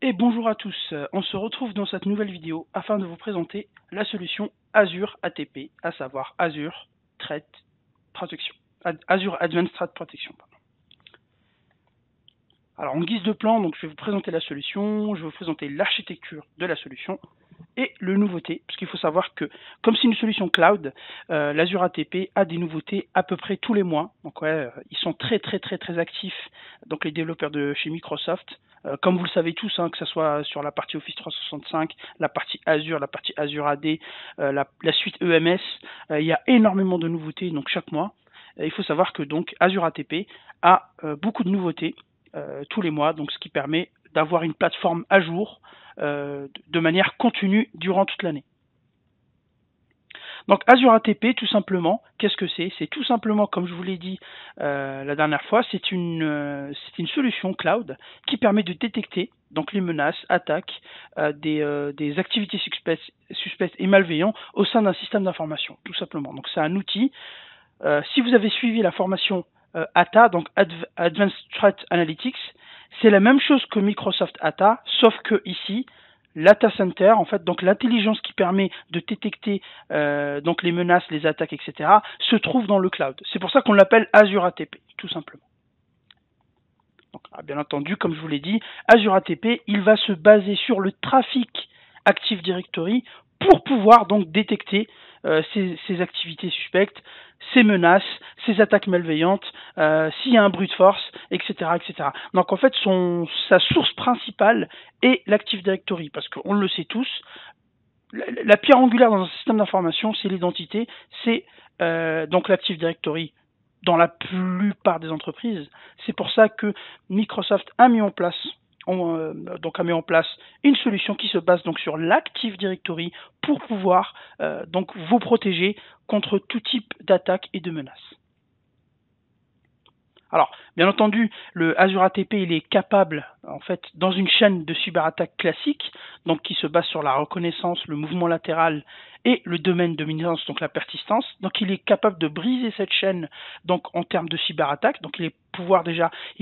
Et bonjour à tous, on se retrouve dans cette nouvelle vidéo afin de vous présenter la solution Azure ATP, à savoir Azure Threat Protection, Azure Advanced Threat Protection. Alors en guise de plan, donc, je vais vous présenter la solution, je vais vous présenter l'architecture de la solution et le nouveauté, parce qu'il faut savoir que comme c'est une solution cloud, l'Azure ATP a des nouveautés à peu près tous les mois. Donc ouais, ils sont très actifs, donc les développeurs de chez Microsoft. Comme vous le savez tous, hein, que ce soit sur la partie Office 365, la partie Azure AD, la suite EMS, il y a énormément de nouveautés donc chaque mois. Il faut savoir que donc Azure ATP a beaucoup de nouveautés tous les mois, donc ce qui permet d'avoir une plateforme à jour de manière continue durant toute l'année. Donc Azure ATP, tout simplement, qu'est-ce que c'est? C'est tout simplement, comme je vous l'ai dit la dernière fois, c'est une solution cloud qui permet de détecter donc les menaces, attaques, des activités suspectes et malveillantes au sein d'un système d'information, tout simplement. Donc c'est un outil. Si vous avez suivi la formation ATA, donc Advanced Threat Analytics, c'est la même chose que Microsoft ATA, sauf que ici, l'Ata Center, en fait, donc l'intelligence qui permet de détecter donc les menaces, les attaques, etc., se trouve dans le cloud. C'est pour ça qu'on l'appelle Azure ATP, tout simplement. Donc, bien entendu, comme je vous l'ai dit, Azure ATP, il va se baser sur le trafic Active Directory pour pouvoir donc détecter ces activités suspectes, ces menaces, ces attaques malveillantes, s'il y a un brute force, etc., etc. Donc en fait, sa source principale est l'Active Directory, parce qu'on le sait tous, la pierre angulaire dans un système d'information, c'est l'identité, c'est donc l'Active Directory dans la plupart des entreprises. C'est pour ça que Microsoft a mis en place une solution qui se base donc sur l'Active Directory pour pouvoir donc vous protéger contre tout type d'attaque et de menaces. Alors, bien entendu, le Azure ATP, il est capable, en fait, dans une chaîne de cyberattaque classique, donc qui se base sur la reconnaissance, le mouvement latéral et le domaine de dominance, donc la persistance. Donc, il est capable de briser cette chaîne, donc en termes de cyberattaque. Donc, il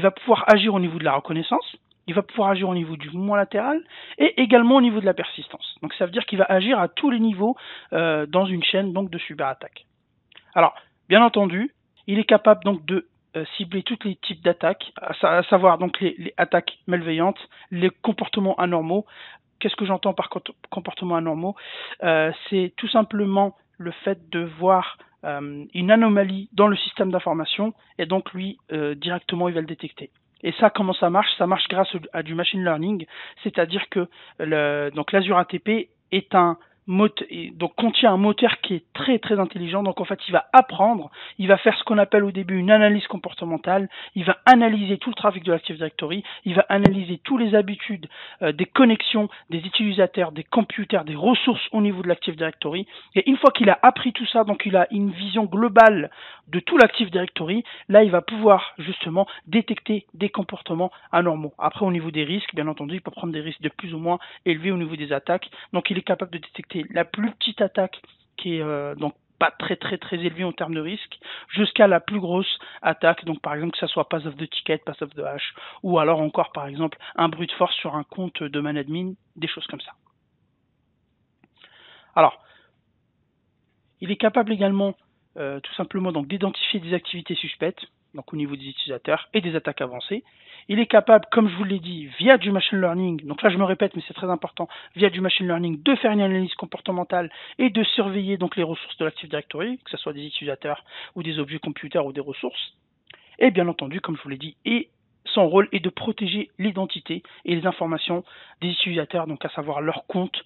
va pouvoir agir au niveau de la reconnaissance. Il va pouvoir agir au niveau du mouvement latéral et également au niveau de la persistance. Donc, ça veut dire qu'il va agir à tous les niveaux dans une chaîne donc de cyberattaque. Alors, bien entendu, il est capable donc de cibler tous les types d'attaques, à savoir donc les attaques malveillantes, les comportements anormaux. Qu'est-ce que j'entends par comportements anormaux? C'est tout simplement le fait de voir une anomalie dans le système d'information et donc lui directement il va le détecter. Et ça, comment ça marche? Ça marche grâce à du machine learning, c'est-à-dire que donc l'Azure ATP est donc contient un moteur qui est très intelligent. Donc en fait, il va apprendre, il va faire ce qu'on appelle au début une analyse comportementale, il va analyser tout le trafic de l'Active Directory, il va analyser toutes les habitudes des connexions des utilisateurs, des computers, des ressources au niveau de l'Active Directory. Et une fois qu'il a appris tout ça, donc il a une vision globale de tout l'Active Directory, là il va pouvoir justement détecter des comportements anormaux. Après, au niveau des risques, bien entendu, il peut prendre des risques de plus ou moins élevés au niveau des attaques. Donc il est capable de détecter la plus petite attaque qui est donc pas très élevée en termes de risque, jusqu'à la plus grosse attaque, donc par exemple que ça soit pass of the ticket, pass of the hash, ou alors encore par exemple un brute force sur un compte de manadmin, des choses comme ça. Alors, il est capable également tout simplement donc d'identifier des activités suspectes, donc au niveau des utilisateurs, et des attaques avancées. Il est capable, comme je vous l'ai dit, via du machine learning, donc là je me répète mais c'est très important, via du machine learning, de faire une analyse comportementale et de surveiller donc les ressources de l'Active Directory, que ce soit des utilisateurs ou des objets computers ou des ressources. Et bien entendu, comme je vous l'ai dit, son rôle est de protéger l'identité et les informations des utilisateurs, donc à savoir leur compte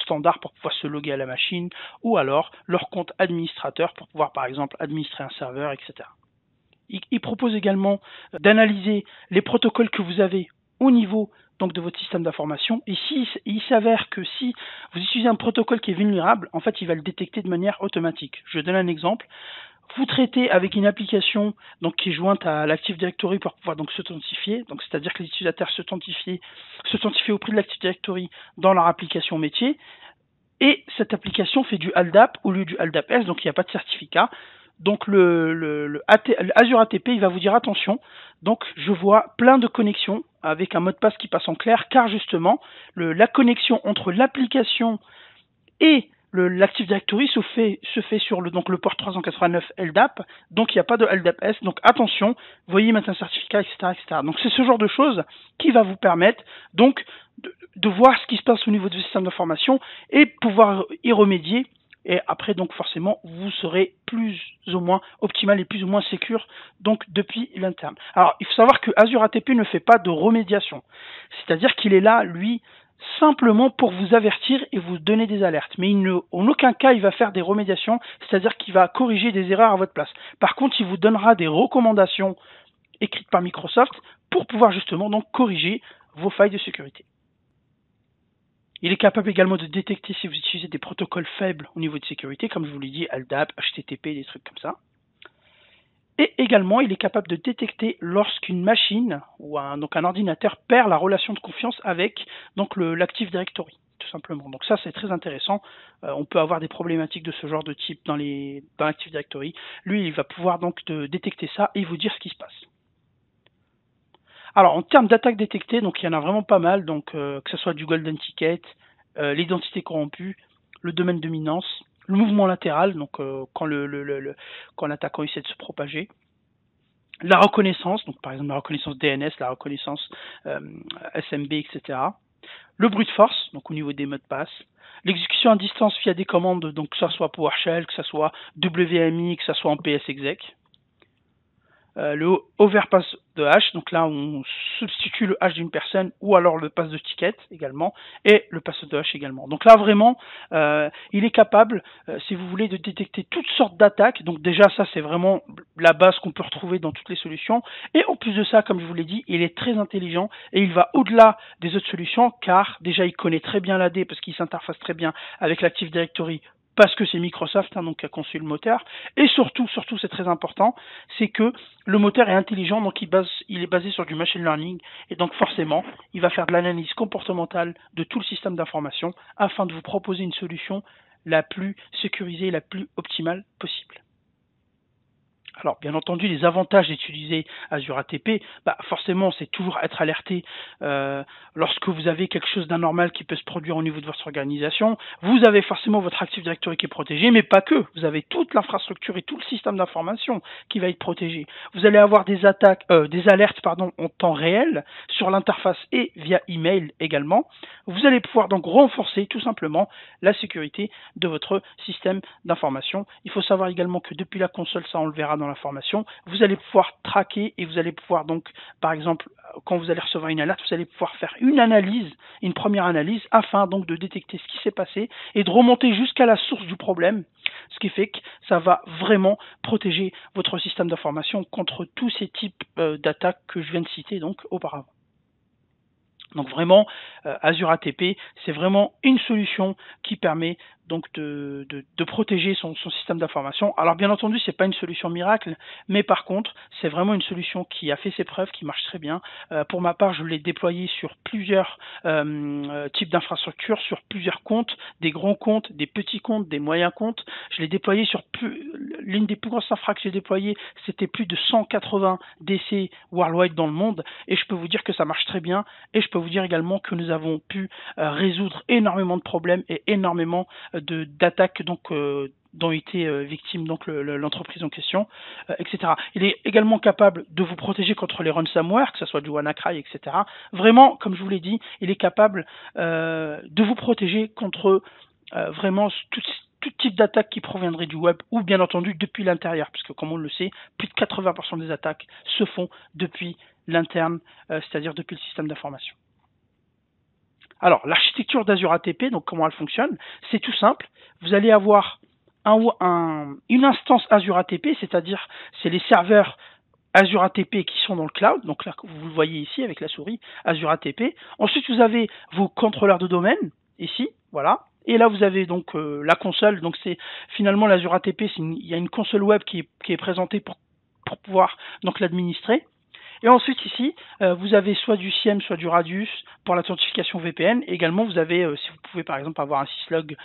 standard pour pouvoir se loguer à la machine, ou alors leur compte administrateur pour pouvoir par exemple administrer un serveur, etc. Il propose également d'analyser les protocoles que vous avez au niveau donc de votre système d'information, et il s'avère que si vous utilisez un protocole qui est vulnérable, en fait il va le détecter de manière automatique. Je donne un exemple. Vous traitez avec une application donc qui est jointe à l'Active Directory pour pouvoir donc s'authentifier, donc c'est-à-dire que les utilisateurs s'authentifient auprès de l'Active Directory dans leur application métier, et cette application fait du LDAP au lieu du LDAP-S, donc il n'y a pas de certificat. donc le Azure ATP, il va vous dire attention, donc je vois plein de connexions avec un mot de passe qui passe en clair, car justement, la connexion entre l'application et l'Active Directory se fait sur le port 389 LDAP, donc il n'y a pas de LDAP-S, donc attention, veuillez mettre un certificat, etc., etc. Donc c'est ce genre de choses qui va vous permettre donc de voir ce qui se passe au niveau du système d'information et pouvoir y remédier. Et après, donc forcément, vous serez plus ou moins optimal et plus ou moins sécure donc depuis l'interne. Alors, il faut savoir que Azure ATP ne fait pas de remédiation, c'est-à-dire qu'il est là, lui, simplement pour vous avertir et vous donner des alertes. Mais en aucun cas, il va faire des remédiations, c'est-à-dire qu'il va corriger des erreurs à votre place. Par contre, il vous donnera des recommandations écrites par Microsoft pour pouvoir justement donc corriger vos failles de sécurité. Il est capable également de détecter si vous utilisez des protocoles faibles au niveau de sécurité, comme je vous l'ai dit, LDAP, HTTP, des trucs comme ça. Et également, il est capable de détecter lorsqu'une machine ou un ordinateur perd la relation de confiance avec l'Active Directory, tout simplement. Donc ça, c'est très intéressant. On peut avoir des problématiques de ce genre de type dans l'Active Directory. Lui, il va pouvoir donc détecter ça et vous dire ce qui se passe. Alors, en termes d'attaques détectées, donc il y en a vraiment pas mal, donc que ce soit du golden ticket, l'identité corrompue, le domaine de dominance, le mouvement latéral, donc quand l'attaquant essaie de se propager, la reconnaissance, donc par exemple la reconnaissance DNS, la reconnaissance SMB, etc. Le brute force, donc au niveau des mots de passe, l'exécution à distance via des commandes, donc que ce soit PowerShell, que ce soit WMI, que ce soit en PSExec. Le overpass de hash, donc là on substitue le hash d'une personne ou alors le pass de ticket également et le pass de hash également. Donc là vraiment il est capable, si vous voulez, de détecter toutes sortes d'attaques. Donc déjà ça c'est vraiment la base qu'on peut retrouver dans toutes les solutions. Et en plus de ça, comme je vous l'ai dit, il est très intelligent et il va au-delà des autres solutions car déjà il connaît très bien l'AD parce qu'il s'interface très bien avec l'Active Directory parce que c'est Microsoft donc qui a conçu le moteur, et surtout c'est très important, c'est que le moteur est intelligent, donc il est basé sur du machine learning, et donc forcément, il va faire de l'analyse comportementale de tout le système d'information afin de vous proposer une solution la plus sécurisée et la plus optimale possible. Alors, bien entendu, les avantages d'utiliser Azure ATP, forcément, c'est toujours être alerté lorsque vous avez quelque chose d'anormal qui peut se produire au niveau de votre organisation. Vous avez forcément votre Active Directory qui est protégé, mais pas que. Vous avez toute l'infrastructure et tout le système d'information qui va être protégé. Vous allez avoir des alertes en temps réel sur l'interface et via email également. Vous allez pouvoir donc renforcer tout simplement la sécurité de votre système d'information. Il faut savoir également que depuis la console, ça on le verra dans la formation, vous allez pouvoir traquer et vous allez pouvoir donc, par exemple, quand vous allez recevoir une alerte, vous allez pouvoir faire une première analyse, afin donc de détecter ce qui s'est passé et de remonter jusqu'à la source du problème, ce qui fait que ça va vraiment protéger votre système d'information contre tous ces types d'attaques que je viens de citer donc auparavant. Donc vraiment, Azure ATP, c'est vraiment une solution qui permet donc de protéger son système d'information. Alors bien entendu, c'est pas une solution miracle, mais par contre, c'est vraiment une solution qui a fait ses preuves, qui marche très bien. Pour ma part, je l'ai déployé sur plusieurs types d'infrastructures, sur plusieurs comptes, des grands comptes, des petits comptes, des moyens comptes. Je l'ai déployé sur l'une des plus grosses infra que j'ai déployées, c'était plus de 180 DC worldwide dans le monde, et je peux vous dire que ça marche très bien, et je peux vous dire également que nous avons pu résoudre énormément de problèmes et énormément d'attaques dont était victime donc l'entreprise en question, etc. Il est également capable de vous protéger contre les ransomware, que ce soit du WannaCry, etc. Vraiment, comme je vous l'ai dit, il est capable de vous protéger contre vraiment tout type d'attaque qui proviendrait du web ou bien entendu depuis l'intérieur, puisque comme on le sait, plus de 80% des attaques se font depuis l'interne, c'est-à-dire depuis le système d'information. Alors, l'architecture d'Azure ATP, donc comment elle fonctionne, c'est tout simple. Vous allez avoir une instance Azure ATP, c'est-à-dire c'est les serveurs Azure ATP qui sont dans le cloud, donc là vous le voyez ici avec la souris, Azure ATP. Ensuite vous avez vos contrôleurs de domaine, ici, voilà. Et là vous avez donc la console, donc c'est finalement l'Azure ATP, il y a une console web qui est présentée pour pouvoir donc l'administrer. Et ensuite ici, vous avez soit du SIEM, soit du Radius pour l'authentification VPN. Et également, vous avez, si vous pouvez par exemple avoir un syslog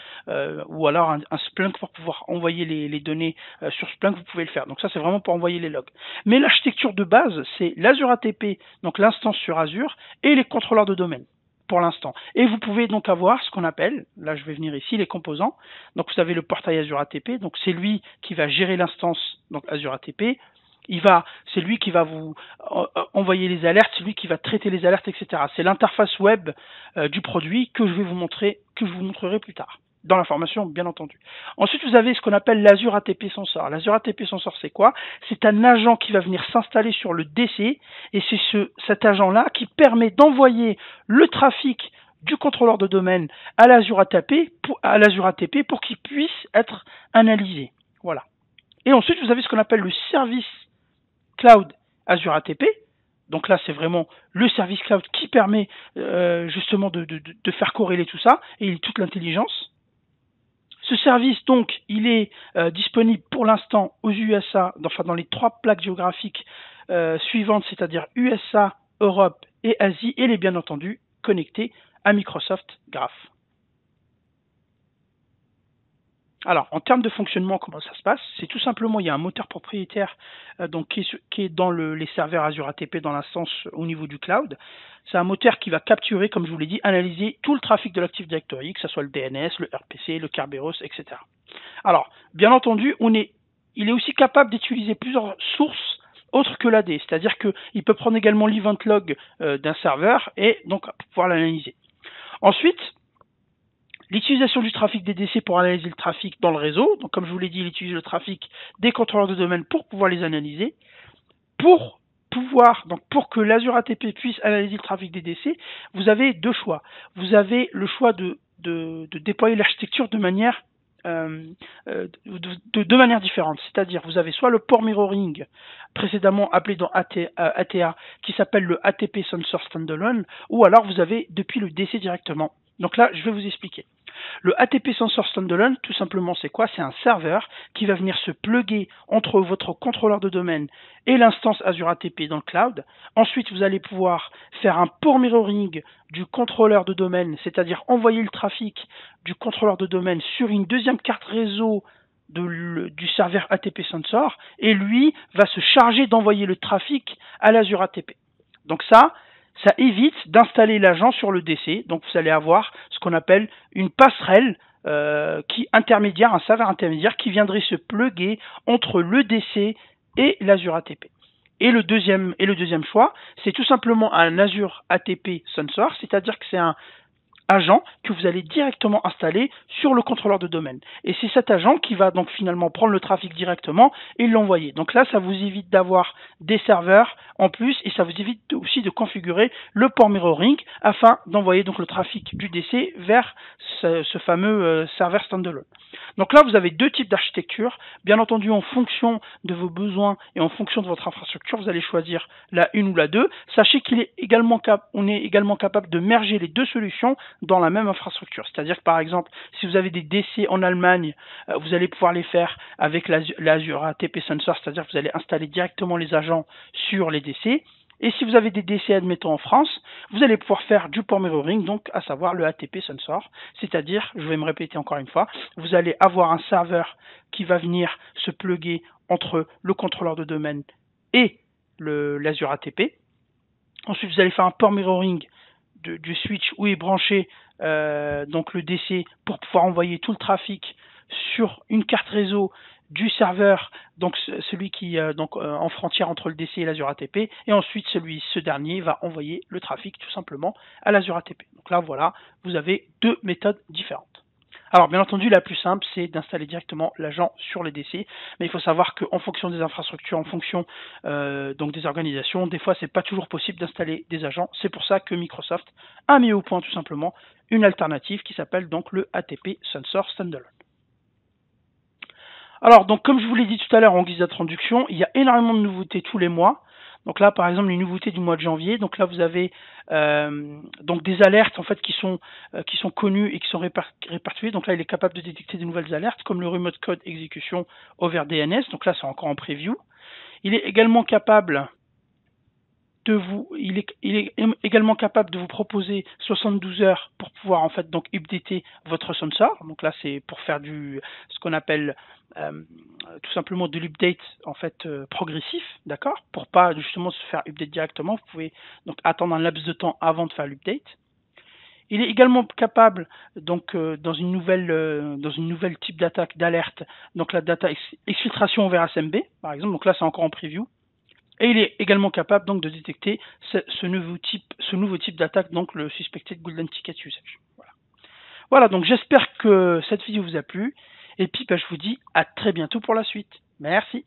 ou alors un Splunk pour pouvoir envoyer les données sur Splunk, vous pouvez le faire. Donc ça, c'est vraiment pour envoyer les logs. Mais l'architecture de base, c'est l'Azure ATP, donc l'instance sur Azure, et les contrôleurs de domaine pour l'instant. Et vous pouvez donc avoir ce qu'on appelle, là je vais venir ici, les composants. Donc vous avez le portail Azure ATP, donc c'est lui qui va gérer l'instance, donc Azure ATP. C'est lui qui va vous envoyer les alertes, c'est lui qui va traiter les alertes, etc. C'est l'interface web du produit que je vais vous montrer, que je vous montrerai plus tard, dans la formation, bien entendu. Ensuite, vous avez ce qu'on appelle l'Azure ATP Sensor. L'Azure ATP Sensor, c'est quoi? C'est un agent qui va venir s'installer sur le DC, et c'est cet agent-là qui permet d'envoyer le trafic du contrôleur de domaine à l'Azure ATP pour qu'il puisse être analysé. Voilà. Et ensuite, vous avez ce qu'on appelle le service Cloud Azure ATP. Donc là, c'est vraiment le service cloud qui permet justement de faire corréler tout ça et toute l'intelligence. Ce service, donc, il est disponible pour l'instant aux USA, enfin dans les 3 plaques géographiques suivantes, c'est-à-dire USA, Europe et Asie, et il est bien entendu connecté à Microsoft Graph. Alors, en termes de fonctionnement, comment ça se passe? C'est tout simplement, il y a un moteur propriétaire donc qui est dans les serveurs Azure ATP dans l'instance au niveau du cloud. C'est un moteur qui va capturer, comme je vous l'ai dit, analyser tout le trafic de l'Active Directory, que ce soit le DNS, le RPC, le Kerberos, etc. Alors, bien entendu, il est aussi capable d'utiliser plusieurs sources autres que l'AD, c'est-à-dire qu'il peut prendre également l'event log d'un serveur et donc pouvoir l'analyser. Ensuite, l'utilisation du trafic des DC pour analyser le trafic dans le réseau. Donc, comme je vous l'ai dit, il utilise le trafic des contrôleurs de domaine pour pouvoir les analyser. Pour que l'Azure ATP puisse analyser le trafic des DC, vous avez 2 choix. Vous avez le choix de déployer l'architecture de manière différente. C'est-à-dire, vous avez soit le port mirroring, précédemment appelé dans ATA, qui s'appelle le ATP Sensor Standalone, ou alors vous avez depuis le DC directement. Donc là, je vais vous expliquer. Le ATP Sensor Standalone, tout simplement, c'est quoi? C'est un serveur qui va venir se plugger entre votre contrôleur de domaine et l'instance Azure ATP dans le cloud. Ensuite, vous allez pouvoir faire un port mirroring du contrôleur de domaine, c'est-à-dire envoyer le trafic du contrôleur de domaine sur une deuxième carte réseau du serveur ATP Sensor, et lui va se charger d'envoyer le trafic à l'Azure ATP. Donc ça évite d'installer l'agent sur le DC. Donc vous allez avoir ce qu'on appelle une passerelle un serveur intermédiaire qui viendrait se plugger entre le DC et l'Azure ATP. Et le deuxième choix, c'est tout simplement un Azure ATP Sensor, c'est-à-dire que c'est un agent que vous allez directement installer sur le contrôleur de domaine. Et c'est cet agent qui va donc finalement prendre le trafic directement et l'envoyer. Donc là, ça vous évite d'avoir des serveurs en plus et ça vous évite aussi de configurer le port mirroring afin d'envoyer donc le trafic du DC vers ce fameux serveur standalone. Donc là, vous avez 2 types d'architecture. Bien entendu, en fonction de vos besoins et en fonction de votre infrastructure, vous allez choisir la 1 ou la 2. Sachez qu'on est également capable de merger les 2 solutions dans la même infrastructure. C'est-à-dire que par exemple, si vous avez des DC en Allemagne, vous allez pouvoir les faire avec l'Azure ATP Sensor, c'est-à-dire que vous allez installer directement les agents sur les DC. Et si vous avez des DC, admettons, en France, vous allez pouvoir faire du port mirroring, donc à savoir le ATP Sensor. C'est-à-dire, je vais me répéter encore une fois, vous allez avoir un serveur qui va venir se plugger entre le contrôleur de domaine et l'Azure ATP. Ensuite, vous allez faire un port mirroring du switch où est branché donc le DC pour pouvoir envoyer tout le trafic sur une carte réseau du serveur, donc celui qui en frontière entre le DC et l'Azure ATP, et ensuite ce dernier va envoyer le trafic tout simplement à l'Azure ATP. Donc là voilà, vous avez 2 méthodes différentes. Alors bien entendu, la plus simple, c'est d'installer directement l'agent sur les DC, mais il faut savoir qu'en fonction des infrastructures, en fonction donc des organisations, des fois c'est pas toujours possible d'installer des agents. C'est pour ça que Microsoft a mis au point tout simplement une alternative qui s'appelle donc le ATP Sensor Standalone. Alors, donc, comme je vous l'ai dit tout à l'heure en guise d'introduction, il y a énormément de nouveautés tous les mois. Donc là, par exemple, les nouveautés du mois de janvier. Donc là, vous avez donc des alertes en fait qui sont connues et qui sont répertoriées. Donc là, il est capable de détecter de nouvelles alertes, comme le remote code exécution over DNS. Donc là, c'est encore en preview. Il est également capable il est également capable de vous proposer 72 heures pour pouvoir en fait donc updater votre sensor. Donc là c'est pour faire ce qu'on appelle tout simplement de l'update en fait progressif, d'accord, pour pas justement se faire update directement. Vous pouvez donc attendre un laps de temps avant de faire l'update. Il est également capable, donc dans une nouvelle type d'attaque, d'alerte, donc la data exfiltration vers SMB, par exemple. Donc là, c'est encore en preview. Et il est également capable donc de détecter ce nouveau type d'attaque, donc le suspected golden ticket usage. Voilà, donc j'espère que cette vidéo vous a plu. Et puis, je vous dis à très bientôt pour la suite. Merci.